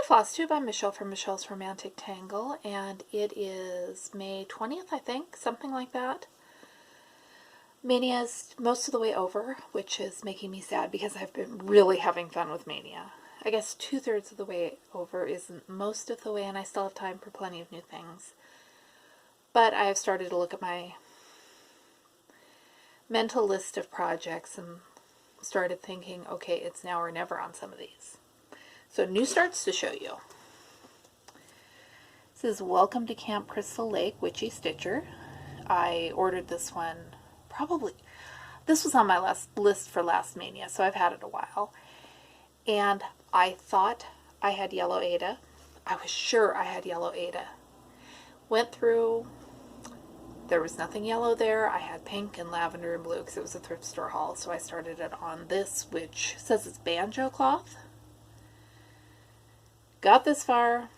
Flosstube. I'm Michelle from Michelle's Romantic Tangle, and it is May 20th, I think, something like that. Mania is most of the way over, which is making me sad because I've been really having fun with Mania. I guess 2/3 of the way over isn't most of the way, and I still have time for plenty of new things. But I have started to look at my mental list of projects and started thinking, okay, it's now or never on some of these. So new starts to show you. This is Welcome to Camp Crystal Lake, Witchy Stitcher. I ordered this one this was on my list for last Mania, so I've had it a while. And I thought I had Yellow Ada. I was sure I had Yellow Ada. Went through, there was nothing yellow there. I had pink and lavender and blue because it was a thrift store haul, so I started it on this, which says it's banjo cloth. Got this far,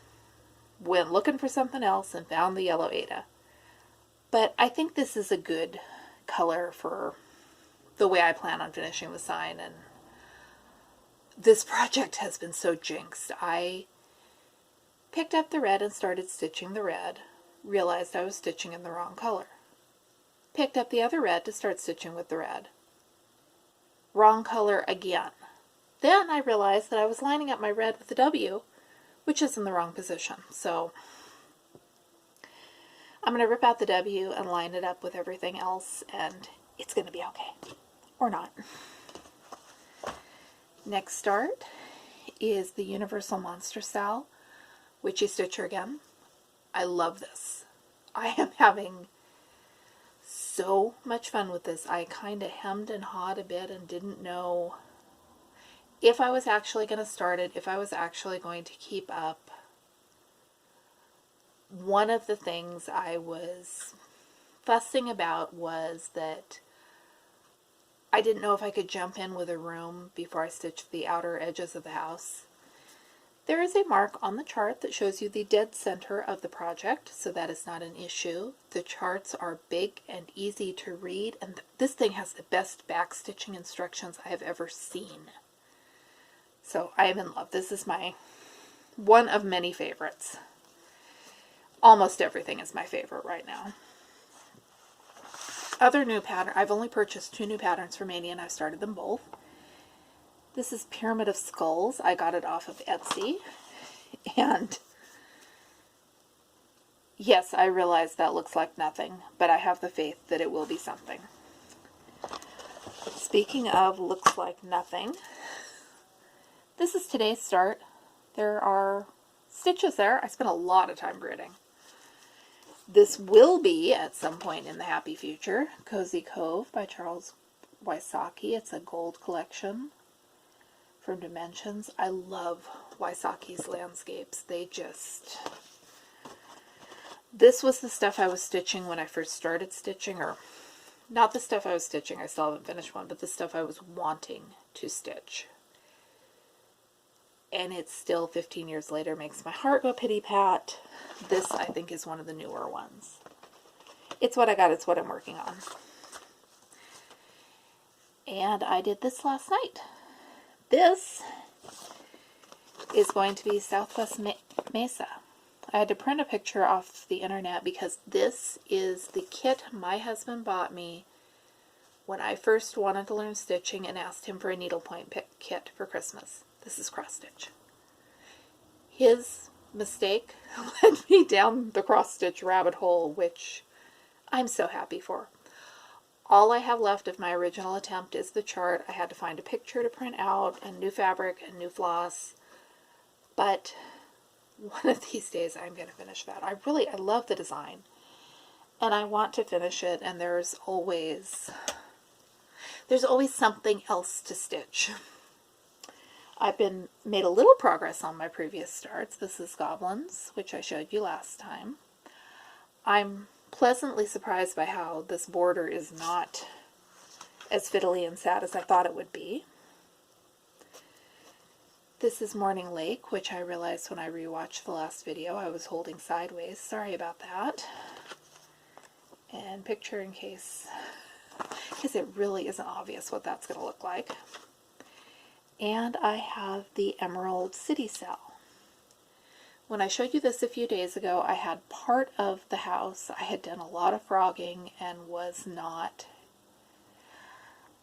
went looking for something else, and found the Yellow Ada. But I think this is a good color for the way I plan on finishing the sign, and this project has been so jinxed. I picked up the red and started stitching the red, realized I was stitching in the wrong color. Picked up the other red to start stitching with the red. Wrong color again. Then I realized that I was lining up my red with the W, which is in the wrong position. So I'm going to rip out the W and line it up with everything else, and it's going to be okay. Or not. Next start is the Universal Monster SAL, Witchy Stitcher again. I love this. I am having so much fun with this. I kind of hemmed and hawed a bit and didn't know if I was actually going to start it, if I was actually going to keep up. One of the things I was fussing about was that I didn't know if I could jump in with a room before I stitched the outer edges of the house. There is a mark on the chart that shows you the dead center of the project, so that is not an issue. The charts are big and easy to read, and this thing has the best back stitching instructions I have ever seen. So I am in love. This is my one of many favorites. Almost everything is my favorite right now. Other new pattern, I've only purchased 2 new patterns for Mania, and I've started them both. This is Pyramid of Skulls. I got it off of Etsy. And yes, I realize that looks like nothing, but I have the faith that it will be something. Speaking of looks like nothing, this is today's start. There are stitches there. I spent a lot of time gridding. This will be, at some point in the happy future, Cozy Cove by Charles Wysocki. It's a gold collection from Dimensions. I love Wysocki's landscapes. This was the stuff I was stitching when I first started stitching, or not the stuff I was stitching, I still haven't finished one, but the stuff I was wanting to stitch. And it still, 15 years later, makes my heart go pity-pat. This, I think, is one of the newer ones. It's what I got. It's what I'm working on. And I did this last night. This is going to be Southwest Mesa. I had to print a picture off the internet because this is the kit my husband bought me when I first wanted to learn stitching and asked him for a needlepoint kit for Christmas. This is cross stitch. His mistake led me down the cross stitch rabbit hole, which I'm so happy for. All I have left of my original attempt is the chart. I had to find a picture to print out and new fabric and new floss, but one of these days I'm going to finish that. I love the design, and I want to finish it, and there's always something else to stitch. I've made a little progress on my previous starts. This is Goblins, which I showed you last time. I'm pleasantly surprised by how this border is not as fiddly and sad as I thought it would be. This is Morning Lake, which I realized when I rewatched the last video I was holding sideways. Sorry about that. And picture in case it really isn't obvious what that's going to look like. And I have the Emerald City SAL. when I showed you this a few days ago, I had part of the house. I had done a lot of frogging and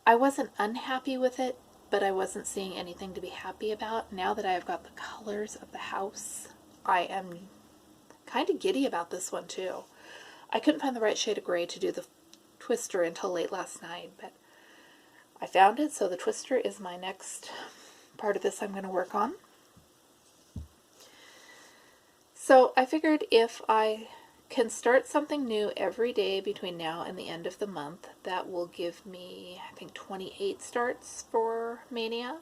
I wasn't unhappy with it, but I wasn't seeing anything to be happy about. Now that I've got the colors of the house, I am kind of giddy about this one too. I couldn't find the right shade of gray to do the twister until late last night, but I found it, so the twister is my next part of this I'm going to work on. So I figured if I can start something new every day between now and the end of the month, that will give me, I think, 28 starts for Mania.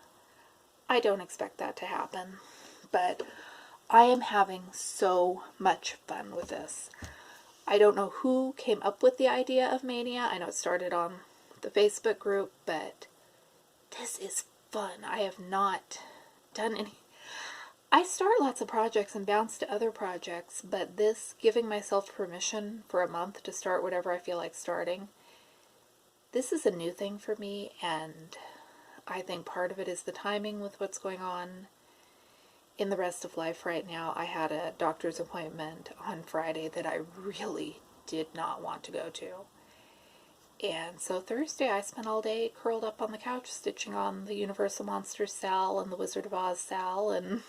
I don't expect that to happen, but I am having so much fun with this. I don't know who came up with the idea of Mania. I know it started on the Facebook group, but this is fun. I have not done any. I start lots of projects and bounce to other projects, but this, giving myself permission for a month to start whatever I feel like starting, this is a new thing for me, and I think part of it is the timing with what's going on in the rest of life right now. I had a doctor's appointment on Friday that I really did not want to go to. And so Thursday I spent all day curled up on the couch stitching on the Universal Monster SAL and the Wizard of Oz SAL, and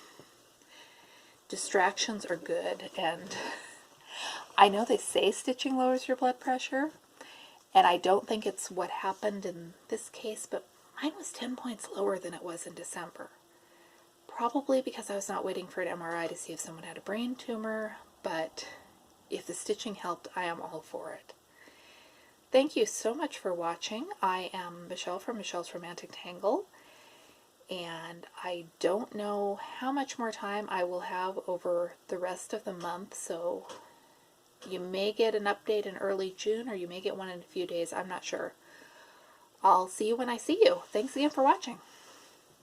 distractions are good. And I know they say stitching lowers your blood pressure, and I don't think it's what happened in this case, but mine was 10 points lower than it was in December. Probably because I was not waiting for an MRI to see if someone had a brain tumor, but if the stitching helped, I am all for it. Thank you so much for watching. I am Michelle from Michelle's Romantic Tangle, and I don't know how much more time I will have over the rest of the month, so you may get an update in early June, or you may get one in a few days. I'm not sure. I'll see you when I see you. Thanks again for watching.